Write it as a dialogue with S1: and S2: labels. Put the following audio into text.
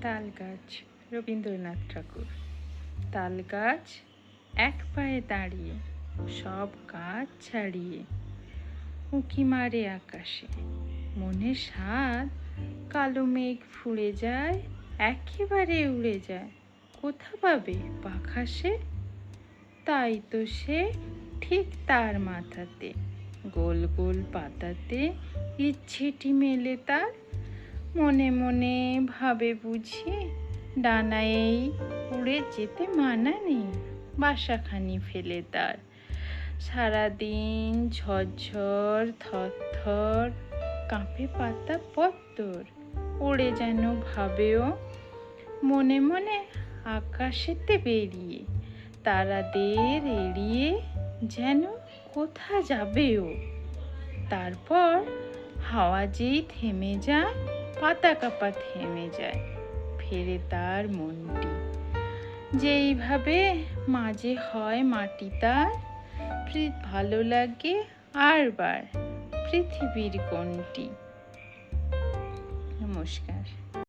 S1: তাল গাছ, রবীন্দ্রনাথ ঠাকুর। তাল গাছ এক পায়ে দাঁড়িয়ে, সব গাছ ছাড়িয়ে উঁকি মারে আকাশে। মনের স্বাদ কালো মেঘ ফুঁড়ে যায়, একেবারে উড়ে যায়। কোথা পাবে পাখা সে? তাই তো সে ঠিক তার মাথাতে, গোল গোল পাতাতে ইচ্ছেটি মেলে তার। মনে মনে ভাবে বুঝি, ডানায় উড়ে যেতে মানা নেই, বাসাখানি ফেলে তার। সারাদিন ঝরঝর থরথর কাঁপে পাতা পত্তর। ওড়ে যেন ভাবেও মনে মনে আকাশেতে বেরিয়ে, তারাদের এড়িয়ে যেন কোথা যাবেও। তারপর হাওয়া যেই থেমে যায়, পাতা কাঁপা থেমে যায়, ফেরে তার মনটি। যেইভাবে মাঝে হয় মাটি তার, ভালো লাগে আরবার পৃথিবীর কোনটি। নমস্কার।